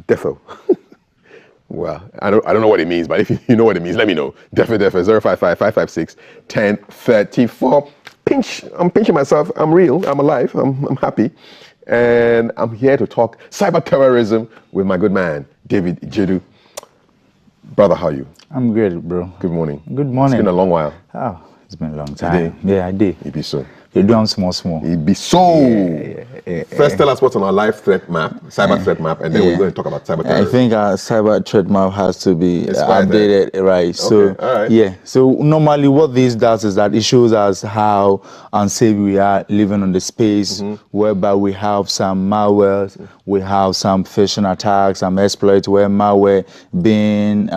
Defo. Well, I don't know what it means, but if you know what it means, let me know. Defo 055-556-1034. I'm pinching myself. I'm real. I'm alive. I'm happy. And I'm here to talk cyber terrorism with my good man, David Jedu. Brother, how are you? I'm great, bro. Good morning. Good morning. It's been a long while. Oh, it's been a long time. Yeah, I did. It be so. You're doing small. It be so. First, tell us what's on our live threat map, cyber threat map, and then we're going to talk about cyber terrorism. I think our cyber threat map has to be updated, right? So, all right. Yeah. So normally, what this does is that it shows us how unsafe we are living on the space, whereby we have some malwares, we have some phishing attacks, some exploits where malware being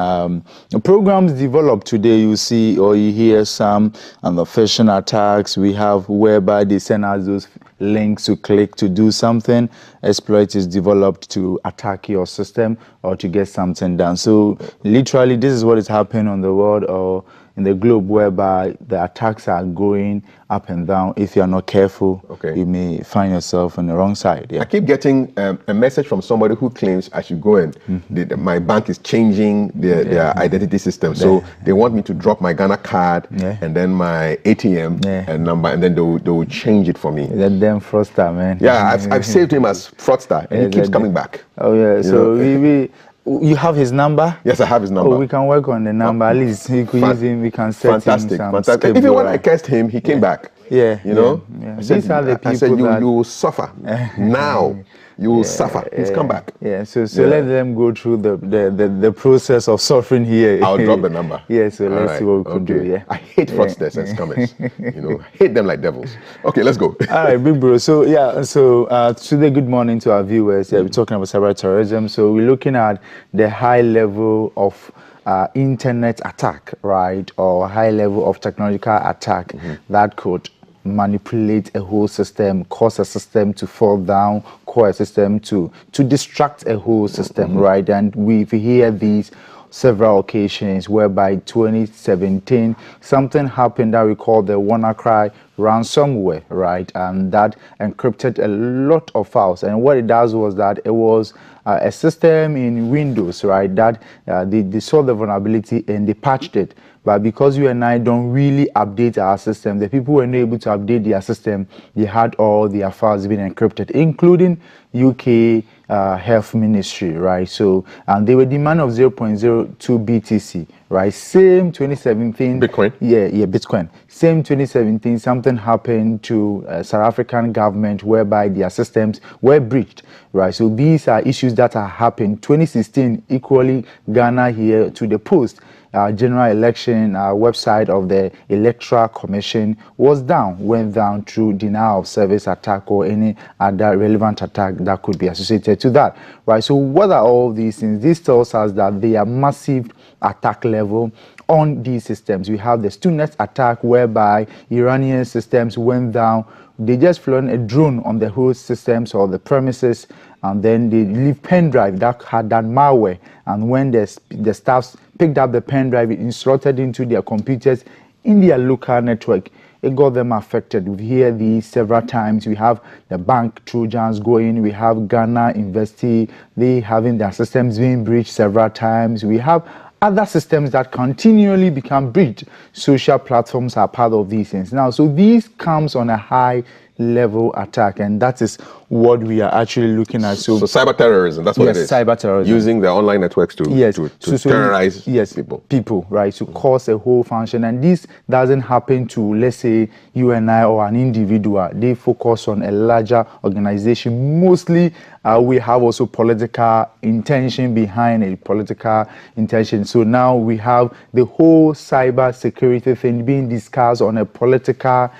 programs developed today. You see or you hear some on the phishing attacks. We have whereby they send us those links to click to do something. Exploit is developed to attack your system or to get something done. So literally, this is what is happening on the world or in the globe, whereby the attacks are going up and down. If you are not careful, you may find yourself on the wrong side. Yeah. I keep getting a message from somebody who claims I should go and my bank is changing their identity system. So they want me to drop my Ghana card and then my ATM and number, and then they will change it for me. That damn fraudster, man. Yeah, I've saved him as fraudster, and he keeps coming back. Oh yeah, so you have his number? Yes, I have his number. Oh, we can work on the number. At least he could use him. We can set him some fantastic. Even when I cursed him, he came back. Yeah, you know. Yeah. These are the people. I said, you will suffer now. You will suffer. He's come back. Yeah. So let them go through the process of suffering here. I'll drop the number. Yeah. So let's see what we could do. Yeah. I hate fraudsters and scammers. I hate them like devils. Okay, let's go. All right, big bro. So today, good morning to our viewers. We're talking about cyber terrorism. So we're looking at the high level of internet attack, right, or high level of technological attack that could manipulate a whole system, cause a system to fall down, cause a system to distract a whole system, right? And we hear these several occasions whereby 2017 something happened that we call the WannaCry ransomware, right? And that encrypted a lot of files. And what it does was that it was a system in Windows, right, that they saw the vulnerability and they patched it. But because you and I don't really update our system, the people were not able to update their system. They had all their files being encrypted, including UK Health Ministry, right? So, and they were demand of 0.02 BTC, right? Same 2017. Bitcoin? Yeah, Bitcoin. Same 2017, something happened to South African government whereby their systems were breached, right? So these are issues that are happening. 2016, equally Ghana here to the post. General election website of the Electoral Commission went down through denial of service attack or any other relevant attack that could be associated to that, right? So what are all these things? This tells us that they are massive attack level on these systems. We have the Stuxnet attack whereby Iranian systems went down. They just flown a drone on the host systems or the premises, and then they leave pen drive that had that malware. And when the staffs picked up the pen drive, it inserted into their computers in their local network. It got them affected. We hear these several times. We have the bank Trojans going. We have Ghana Investi, they having their systems being breached several times. We have other systems that continually become breached. Social platforms are part of these things. Now, so these comes on a high level attack, and that is what we are actually looking at. So cyber terrorism, that's what it is. Cyber terrorism. Using the online networks to terrorize people, right? To cause a whole function. And this doesn't happen to, let's say, you and I or an individual. They focus on a larger organization. Mostly, we have also political intention behind a political intention. So now we have the whole cyber security thing being discussed on a political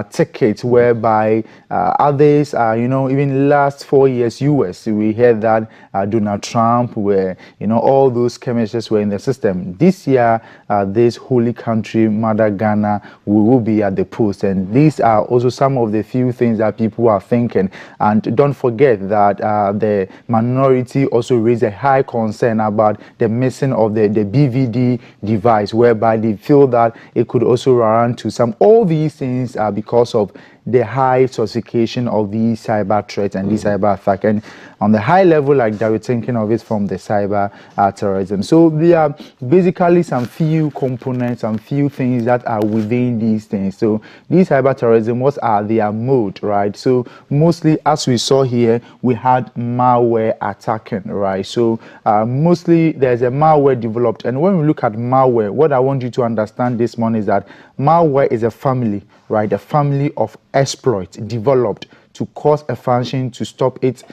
ticket, whereby others are, even last 4 years, US, we heard that Donald Trump, where, all those chemistries were in the system. This year, this holy country, Mother Ghana, will be at the post. And these are also some of the few things that people are thinking. And don't forget that the minority also raised a high concern about the missing of the BVD device, whereby they feel that it could also run to some. All these things are because of the high sophistication of these cyber threats and these cyber attacks. And on the high level like that, we're thinking of it from the cyber terrorism. So there are basically some few components, some few things that are within these things. So these cyber terrorism, what are their mode, right? So mostly, as we saw here, we had malware attacking, right? So mostly there's a malware developed, and when we look at malware, what I want you to understand this morning is that malware is a family, right? A family of exploits developed to cause a function to stop its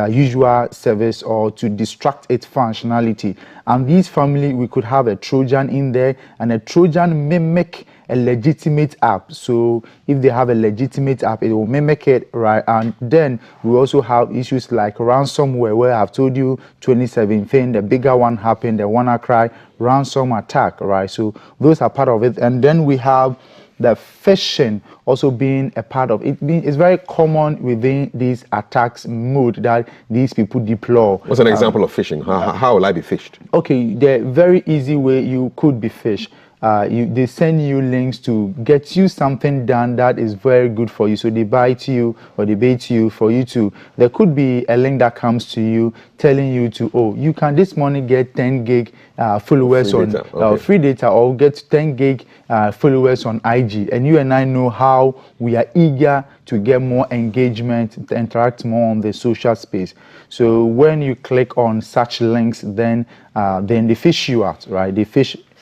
usual service or to distract its functionality. And this family, we could have a Trojan in there, and a Trojan mimic a legitimate app. So if they have a legitimate app, it will mimic it, right? And then we also have issues like ransomware, where I've told you 2017, the bigger one happened, the WannaCry ransom attack, right? So those are part of it. And then we have the phishing also being a part of it. It's very common within these attacks mode that these people deploy. What's an example of phishing? How will I be phished? Okay, the very easy way you could be phished. They send you links to get you something done that is very good for you. So they buy to you or they bait you for you to. There could be a link that comes to you telling you to, oh, you can this morning get 10 gig followers on free data, or get 10 gig followers on IG. And you and I know how we are eager to get more engagement, to interact more on the social space. So when you click on such links, then they fish you out, right?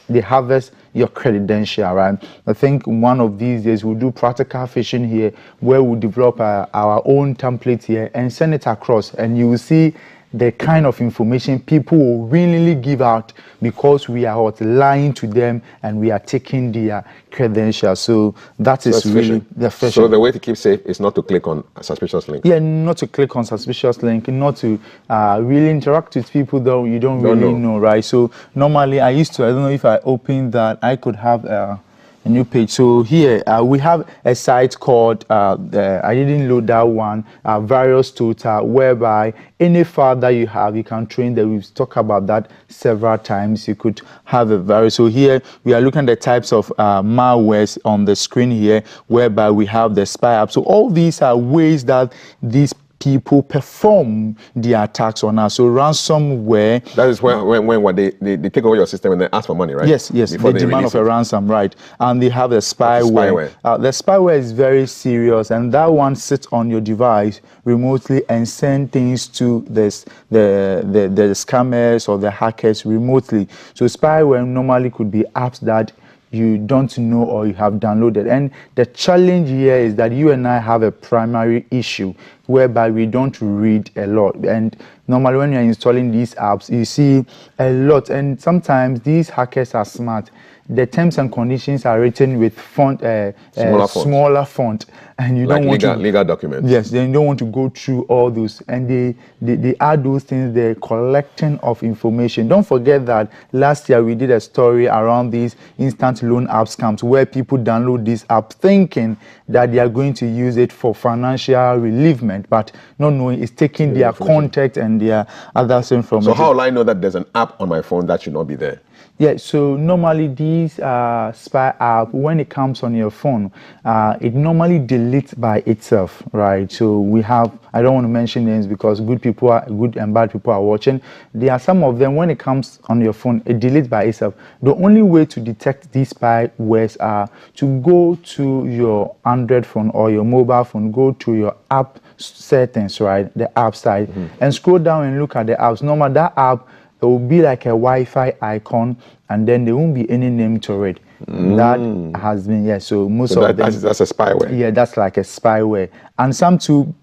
They harvest your credential, right? I think one of these days we'll do practical phishing here, where we'll develop our own template here and send it across, and you will see the kind of information people will willingly give out because we are lying to them and we are taking their credentials. So that is really the phishing. So the way to keep safe is not to click on a suspicious link. Yeah, not to click on suspicious link, not to really interact with people that you don't really know, right? So normally I don't know if I open that, I could have a new page. So here we have a site called I didn't load that one, Virus Total, whereby any file that you have, you can train that. We've talked about that several times. You could have a virus. So here we are looking at the types of malwares on the screen here, whereby we have the spy app. So all these are ways that these people perform the attacks on us. So ransomware. That is when they take over your system and they ask for money, right? Yes. The demand of a ransom, right? And they have the spyware. The spyware is very serious, and that one sits on your device remotely and send things to the scammers or the hackers remotely. So spyware normally could be apps that you don't know or you have downloaded. And the challenge here is that you and I have a primary issue whereby we don't read a lot. And normally when you're installing these apps, you see a lot. And sometimes these hackers are smart. The terms and conditions are written with smaller font, and you don't want legal documents. Yes, then you don't want to go through all those, and they add those things. They're collecting of information. Don't forget that last year we did a story around these instant loan app scams, where people download this app thinking that they are going to use it for financial relievement, but not knowing it's taking their contact and their other information. So how will I know that there's an app on my phone that should not be there? Yeah, so normally these spy app, when it comes on your phone, it normally deletes by itself, right? So we have, I don't want to mention names because good and bad people are watching. There are some of them, when it comes on your phone, it deletes by itself. The only way to detect these spywares are to go to your Android phone or your mobile phone, go to your app settings, right? The app side, and scroll down and look at the apps. Normally that app, it will be like a Wi-Fi icon, and then there won't be any name to it. That has been, so most of them. That's a spyware. Yeah, that's like a spyware. And some to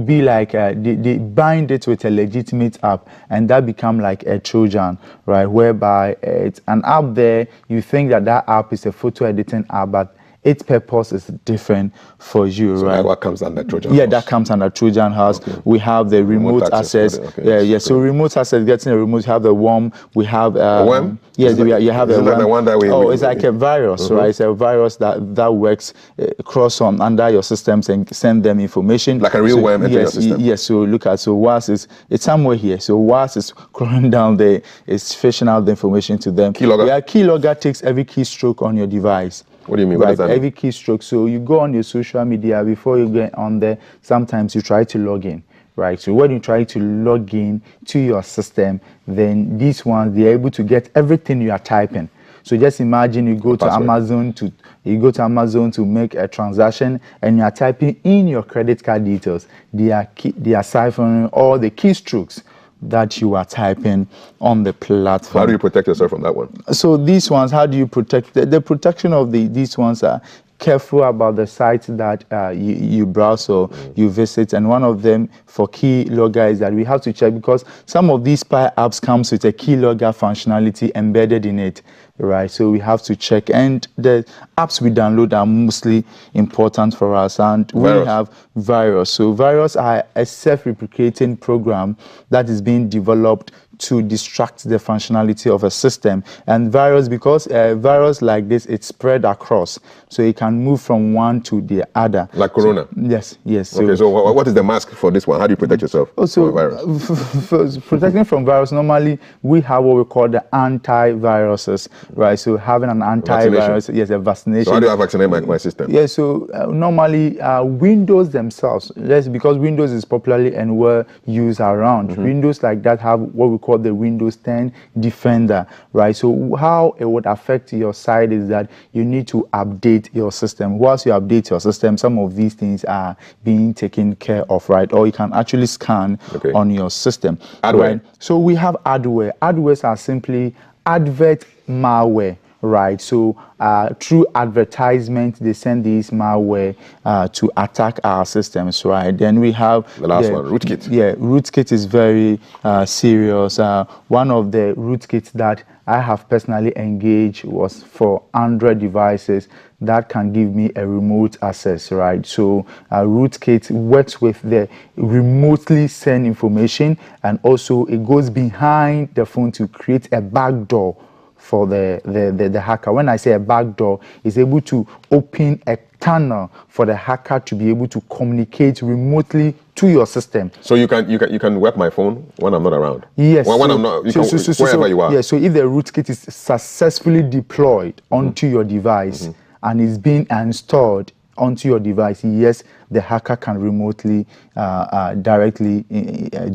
be like, they bind it with a legitimate app, and that become like a Trojan, right? Whereby it's an app there, you think that app is a photo editing app, but its purpose is different for you, right? What comes under Trojan house? That comes under Trojan house. Okay. We have the remote access. So remote access, getting a remote, have the worm. We have worm? You have a worm. The one that it's like a virus, right? It's a virus that works cross on under your systems and send them information. Like a real worm into your system. Yes. So look at, whilst it's somewhere here. So whilst it's crawling down there, it's fishing out the information to them. Keylogger? Keylogger takes every keystroke on your device. What do you mean? What does that mean? Every keystroke. So you go on your social media, before you get on there, sometimes you try to log in, right? So when you try to log in to your system, then these ones, they're able to get everything you are typing. So just imagine you go to Amazon to make a transaction, and you are typing in your credit card details. They are ciphering all the keystrokes that you are typing on the platform. How do you protect yourself from that one? So these ones, how do you protect? The protection of these ones are careful about the sites that you browse or you visit, and one of them for keylogger is that we have to check, because some of these spy apps comes with a keylogger functionality embedded in it, right? So we have to check, and the apps we download are mostly important for us, and we have Virus. So Virus are a self-replicating program that is being developed to distract the functionality of a system. And virus, because virus like this, it's spread across, so it can move from one to the other. Like Corona? So, yes. Okay, so what is the mask for this one? How do you protect yourself from a virus? Protecting from virus, normally we have what we call the antiviruses, right? So having an antivirus, yes, a vaccination. So how do I vaccinate my system? Yeah, so normally Windows themselves, yes, because Windows is popularly and well used around. Windows like that have what we call the Windows 10 Defender, right? So how it would affect your site is that you need to update your system. Once you update your system, some of these things are being taken care of, right? Or you can actually scan on your system. Adware. Right? So we have adware. Adwares are simply advert malware. Right, so through advertisement, they send these malware to attack our systems, right? Then we have the last one, rootkit. Yeah, rootkit is very serious. One of the rootkits that I have personally engaged was for Android devices that can give me a remote access, right? So rootkit works with the remotely send information, and also it goes behind the phone to create a backdoor for the hacker. When I say a backdoor, it's able to open a tunnel for the hacker to be able to communicate remotely to your system. So you can web my phone when I'm not around. Yes. When I'm not, wherever you are. Yeah. So if the rootkit is successfully deployed onto your device and is being installed onto your device, yes, the hacker can remotely directly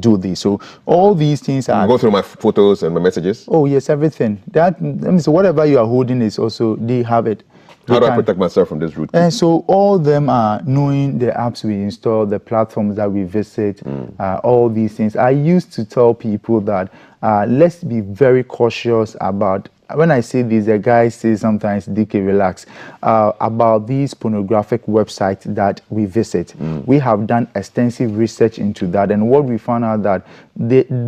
do this. So all these things are... go through my photos and my messages? Oh yes, everything. So whatever you are holding is also, they have it. How do I protect myself from this rootkit? And so all of them are knowing the apps we install, the platforms that we visit, all these things. I used to tell people that let's be very cautious about, when I say this, the guys say sometimes, DK, relax, about these pornographic websites that we visit. We have done extensive research into that, and what we found out that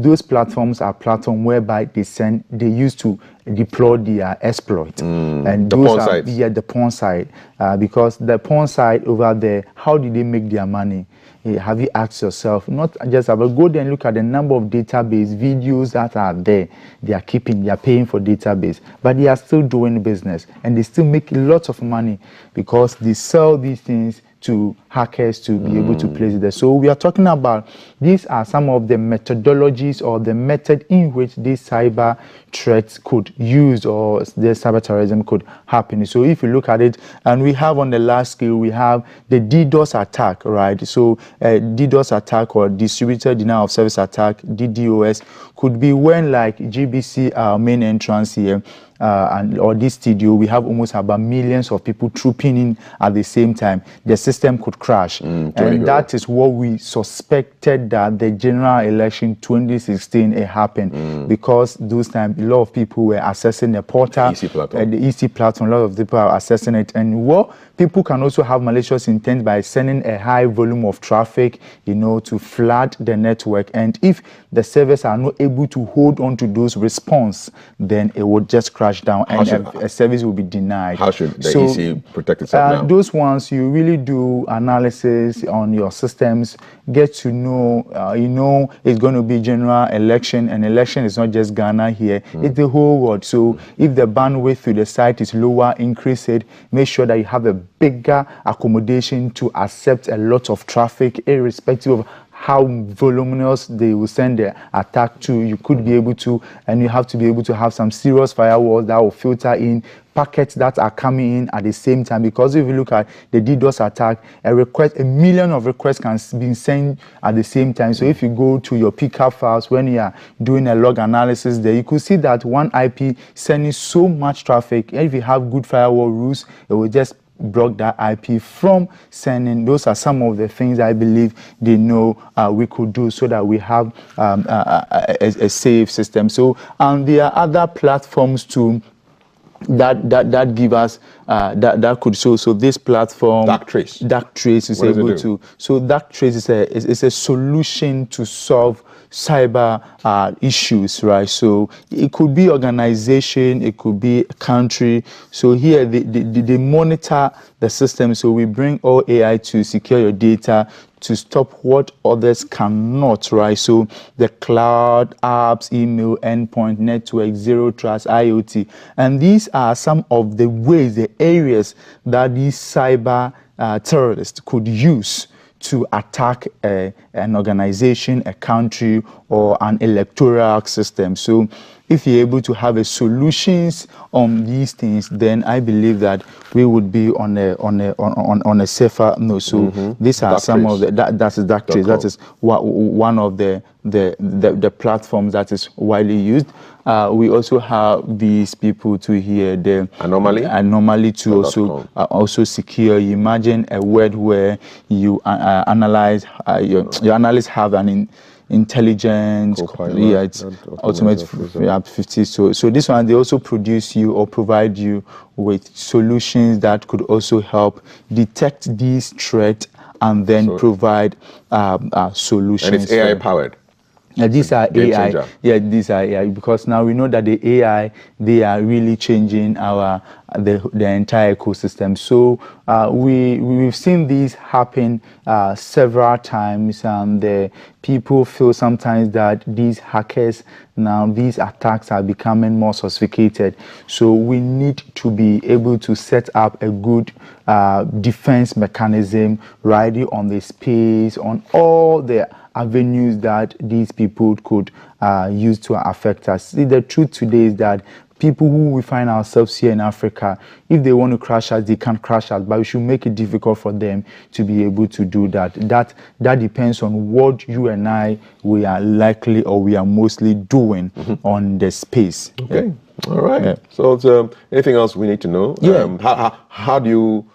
those platforms are platforms whereby they used to deploy their exploit. And the porn sites. Yeah, the porn site. Because the porn site over there, how did they make their money? Have you asked yourself, not just about, go there and look at the number of database videos that are there. They are paying for database, but they are still doing business, and they still make lots of money because they sell these things to hackers to be able to place it there. So we are talking about, these are some of the methodologies or the method in which these cyber threats could use, or the cyber terrorism could happen. So if you look at it, and we have on the last scale, we have the DDoS attack, right? So DDoS attack, or distributed denial of service attack, DDoS, could be when, like GBC, our main entrance here, or this studio, we have almost about millions of people trooping in at the same time. The system could crash. And that is what we suspected, that the general election 2016 it happened, because those times a lot of people were accessing the portal, the EC platform, a lot of people are accessing it. And what people can also have malicious intent by sending a high volume of traffic, to flood the network. And if the servers are not able to hold on to those response, then it would just crash down, and a service will be denied. How should the EC protect itself now? Those ones, you really do analysis on your systems, get to know, it's going to be general election, and election is not just Ghana here, it's the whole world. So if the bandwidth to the site is lower, increase it, make sure that you have a bigger accommodation to accept a lot of traffic, irrespective of how voluminous they will send the attack to. You could be able to, and you have to be able to have some serious firewalls that will filter in packets that are coming in at the same time. Because if you look at the DDoS attack, a million of requests can be sent at the same time. So if you go to your pickup files when you are doing a log analysis there, you could see that one IP sending so much traffic. If you have good firewall rules, it will just block that IP from sending. Those are some of the things I believe they know we could do so that we have a safe system. So there are other platforms too that give us that could so this platform Darktrace is able to. So Darktrace is a solution to solve cyber issues, right? So it could be organization, it could be a country. So here they monitor the system. So we bring all AI to secure your data, to stop what others cannot, right? So the cloud, apps, email, endpoint, network, zero trust, IoT. And these are some of the ways, the areas that these cyber terrorists could use to attack an organization, a country, or an electoral system. So if you're able to have a solutions on these things, then I believe that we would be on a safer note. So these are some of the that is Darktrace. That is one of the platforms that is widely used. We also have these people to hear the anomaly to also secure. You imagine a world where you analyze your analysts have an intelligence, it's ultimate 50. So this one, they also produce you or provide you with solutions that could also help detect these threats and then provide solutions. And it's AI powered. These are AI. Yeah, these are AI, because now we know that the AI, they are really changing the entire ecosystem. So we've seen these happen several times. The people feel sometimes that these hackers, now these attacks are becoming more sophisticated. So we need to be able to set up a good defense mechanism right on the space, on all the avenues that these people could use to affect us. See, the truth today is that people who we find ourselves here in Africa, if they want to crash us, they can crash us, but we should make it difficult for them to be able to do that. That depends on what you and I, we are likely or we are mostly doing on the space. Okay, all right. Yeah. So anything else we need to know? Yeah. How do you,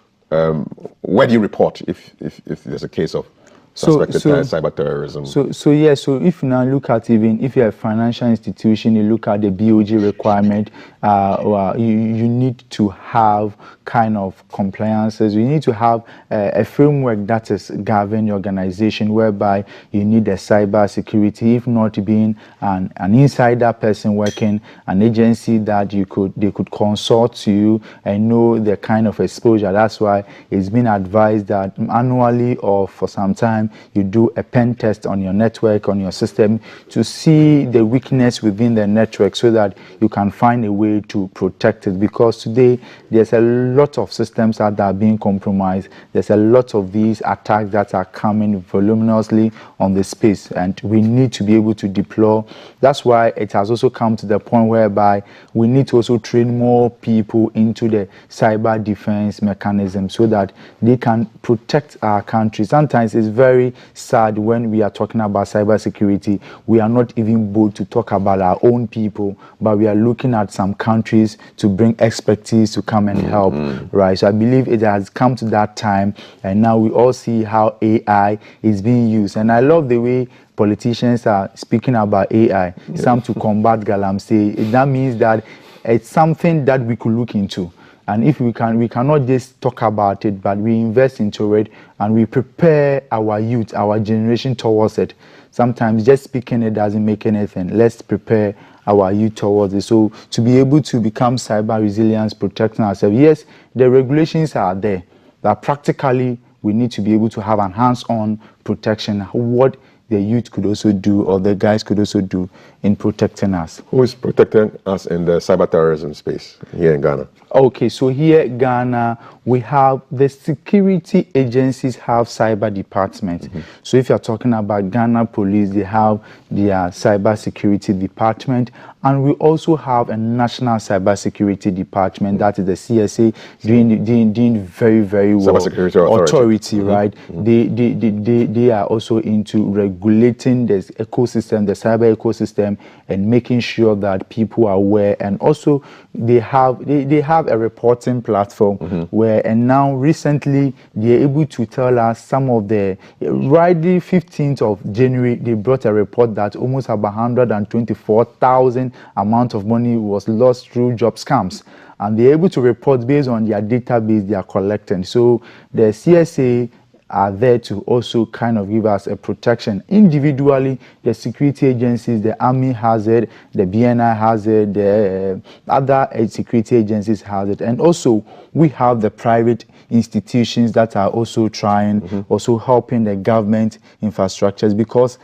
where do you report if there's a case of suspected cyber terrorism? So if you now look at, even if you're a financial institution, you look at the BOG requirement, you need to have kind of compliances. You need to have a framework that is governing your organization, whereby you need a cyber security, if not being an insider person working, an agency that they could consult to you and know the kind of exposure. That's why it's been advised that annually or for some time you do a pen test on your network, on your system, to see the weakness within the network so that you can find a way to protect it. Because today there's a lot of systems that are being compromised. There's a lot of these attacks that are coming voluminously on the space, and we need to be able to deploy. That's why it has also come to the point whereby we need to also train more people into the cyber defense mechanism so that they can protect our country. Sometimes it's very sad when we are talking about cybersecurity. We are not even bold to talk about our own people, but we are looking at some countries to bring expertise to come and help, right? So I believe it has come to that time, and now we all see how AI is being used. And I love the way politicians are speaking about AI, some to combat galamsey. That means that it's something that we could look into. And if we cannot just talk about it, but we invest into it and we prepare our youth, our generation towards it. Sometimes just speaking it doesn't make anything. Let's prepare our youth towards it. So to be able to become cyber resilience, protecting ourselves, yes, the regulations are there, but practically we need to be able to have an hands-on protection. What the youth could also do, or the guys could also do in protecting us? Who is protecting us in the cyber terrorism space here in Ghana? Okay, so here in Ghana, we have the security agencies have cyber department. So if you're talking about Ghana Police, they have their cyber security department, and we also have a national cyber security department, that is the CSA, doing very, very well. Cyber Security Authority. Right? They are also into regulating the ecosystem, the cyber ecosystem, and making sure that people are aware. And also they have a reporting platform where, and now recently they're able to tell us some of the, right, the 15th of January, they brought a report that almost about 124,000 amount of money was lost through job scams. And they're able to report based on their database they are collecting. So the CSA are there to also kind of give us a protection. Individually, the security agencies, the Army has it, the BNI has it, the other security agencies has it. And also, we have the private institutions that are also trying, also helping the government infrastructures, because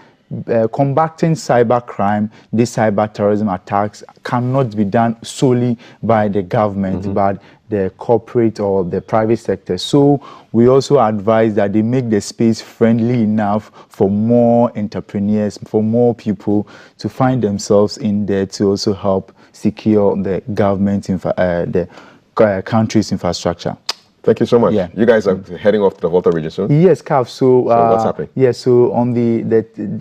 combating cyber crime, these cyber terrorism attacks cannot be done solely by the government, but the corporate or the private sector. So we also advise that they make the space friendly enough for more entrepreneurs, for more people to find themselves in there to also help secure the government, the country's infrastructure. Thank you so much. Yeah. You guys are heading off to the Volta region soon? Yes, Cav. So what's happening? Yeah, so on the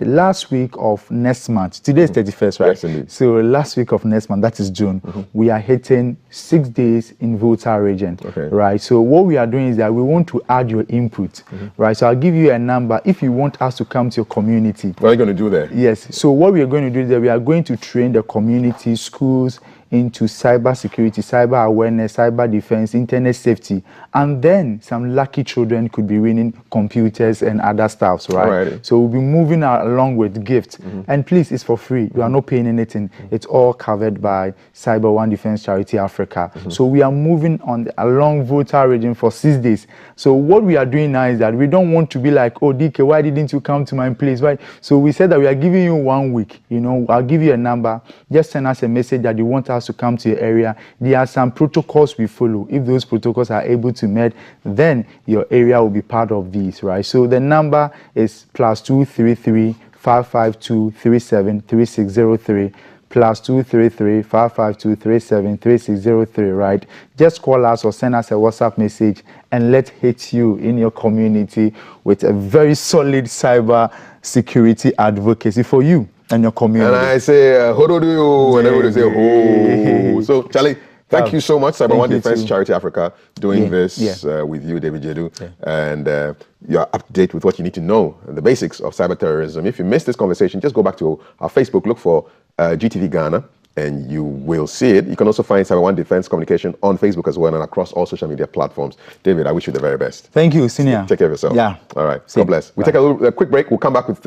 last week of next month, today is 31st, right? Yes, indeed. So last week of next month, that is June, we are hitting 6 days in Volta region, right? So what we are doing is that we want to add your input, right? So I'll give you a number if you want us to come to your community. What are you going to do there? Yes, so what we are going to do is that we are going to train the community, schools, into cyber security, cyber awareness, cyber defense, internet safety, and then some lucky children could be winning computers and other stuffs, right? Alrighty. So we'll be moving along with gifts, and please, it's for free. You are not paying anything. It's all covered by Cyber One Defense Charity Africa. So we are moving on along Volta region for 6 days. So what we are doing now is that we don't want to be like, oh, DK, why didn't you come to my place? Why? So we said that we are giving you 1 week. You know, I'll give you a number. Just send us a message that you want us to come to your area. There are some protocols we follow. If those protocols are able to met, then your area will be part of these, right? So the number is +233 552 373603, +233 552 373603, right? Just call us or send us a WhatsApp message, and let's hit you in your community with a very solid cyber security advocacy for you and your community. And I say, hodo do you, and everybody say, ho. So, Charlie, thank you so much, Cyber One Defense Charity Africa, doing this with you, David Jedu, and you're up to date with what you need to know, the basics of cyber terrorism. If you missed this conversation, just go back to our Facebook, look for GTV Ghana, and you will see it. You can also find Cyber One Defense Communication on Facebook as well and across all social media platforms. David, I wish you the very best. Thank you, Senior. Take care of yourself. Yeah. All right. Same. God bless. We take a quick break. We'll come back with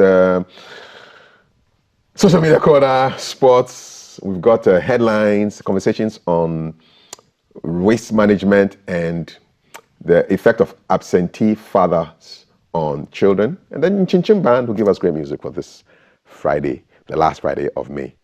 social media corner, sports. We've got headlines, conversations on waste management and the effect of absentee fathers on children. And then Chin Chin Band will give us great music for this Friday, the last Friday of May.